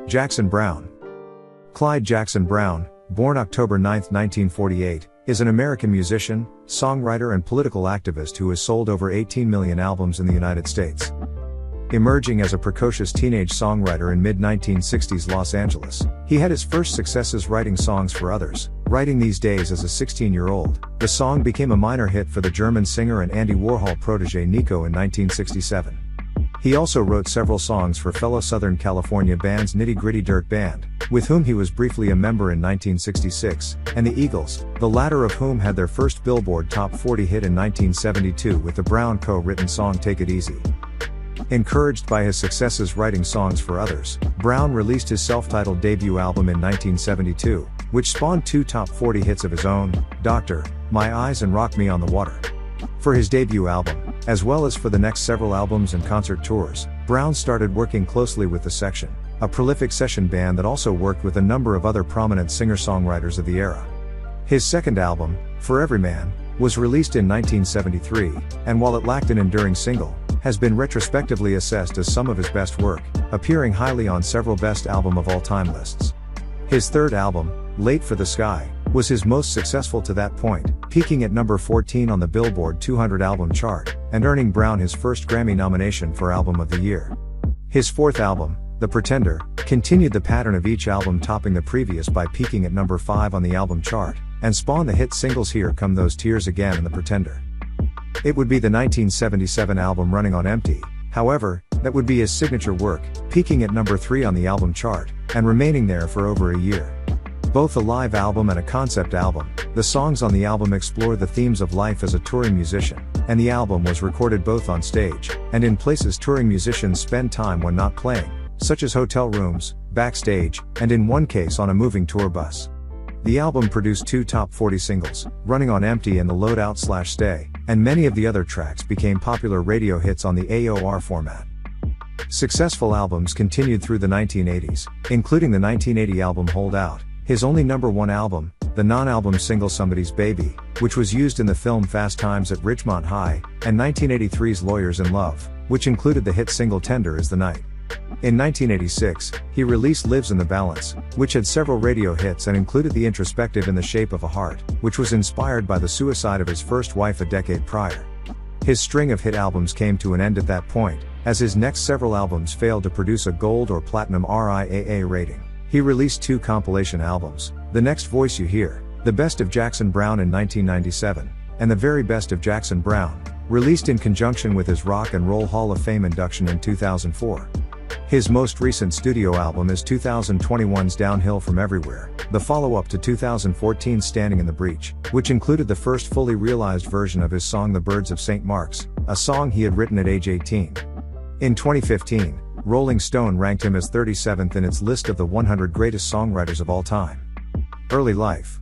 Jackson Browne. Clyde Jackson Browne, born October 9, 1948, is an American musician, songwriter and political activist who has sold over 18 million albums in the United States. Emerging as a precocious teenage songwriter in mid-1960s Los Angeles, he had his first successes writing songs for others. Writing these days as a 16-year-old, the song became a minor hit for the German singer and Andy Warhol protege Nico in 1967. He also wrote several songs for fellow Southern California bands Nitty Gritty Dirt Band, with whom he was briefly a member in 1966, and the Eagles, the latter of whom had their first Billboard Top 40 hit in 1972 with the Browne co-written song Take It Easy. Encouraged by his successes writing songs for others, Browne released his self-titled debut album in 1972, which spawned two top 40 hits of his own, Dr., My Eyes and Rock Me on the Water. For his debut album, as well as for the next several albums and concert tours, Browne started working closely with The Section, a prolific session band that also worked with a number of other prominent singer-songwriters of the era. His second album, For Every Man, was released in 1973, and while it lacked an enduring single, has been retrospectively assessed as some of his best work, appearing highly on several best album of all time lists. His third album, Late for the Sky, was his most successful to that point, peaking at number 14 on the Billboard 200 album chart, and earning Browne his first Grammy nomination for Album of the Year. His fourth album, The Pretender, continued the pattern of each album topping the previous by peaking at number 5 on the album chart, and spawned the hit singles Here Come Those Tears Again and The Pretender. It would be the 1977 album Running on Empty, however, that would be his signature work, peaking at number 3 on the album chart, and remaining there for over a year. Both a live album and a concept album, the songs on the album explore the themes of life as a touring musician, and the album was recorded both on stage, and in places touring musicians spend time when not playing, such as hotel rooms, backstage, and in one case on a moving tour bus. The album produced two top 40 singles, Running on Empty and The Loadout/Stay, and many of the other tracks became popular radio hits on the AOR format. Successful albums continued through the 1980s, including the 1980 album Hold Out, his only number 1 album, the non-album single Somebody's Baby, which was used in the film Fast Times at Ridgemont High, and 1983's Lawyers in Love, which included the hit single Tender Is the Night. In 1986, he released Lives in the Balance, which had several radio hits and included the introspective In the Shape of a Heart, which was inspired by the suicide of his first wife a decade prior. His string of hit albums came to an end at that point, as his next several albums failed to produce a gold or platinum RIAA rating. He released 2 compilation albums, The Next Voice You Hear, The Best of Jackson Browne in 1997, and The Very Best of Jackson Browne, released in conjunction with his Rock and Roll Hall of Fame induction in 2004. His most recent studio album is 2021's Downhill from Everywhere, the follow-up to 2014's Standing in the Breach, which included the first fully realized version of his song The Birds of St. Mark's, a song he had written at age 18. In 2015, Rolling Stone ranked him as 37th in its list of the 100 greatest songwriters of all time. Early life.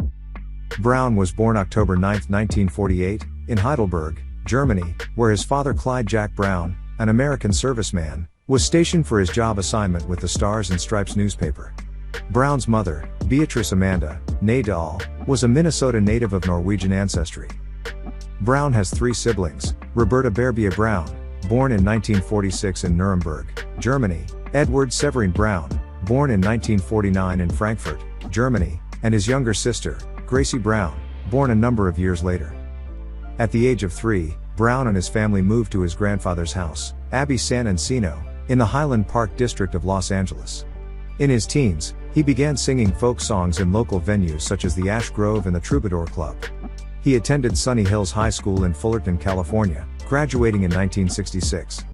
Browne was born October 9, 1948, in Heidelberg, Germany, where his father Clyde Jack Browne, an American serviceman, was stationed for his job assignment with the Stars and Stripes newspaper. Browne's mother, Beatrice Amanda, née Dahl, was a Minnesota native of Norwegian ancestry. Browne has 3 siblings, Roberta Berbia Browne, born in 1946 in Nuremberg, Germany, Edward Severin Browne, born in 1949 in Frankfurt, Germany, and his younger sister, Gracie Browne, born a number of years later. At the age of 3, Browne and his family moved to his grandfather's house, Abbey San Encino, in the Highland Park district of Los Angeles. In his teens, he began singing folk songs in local venues such as the Ash Grove and the Troubadour Club. He attended Sunny Hills High School in Fullerton, California, graduating in 1966.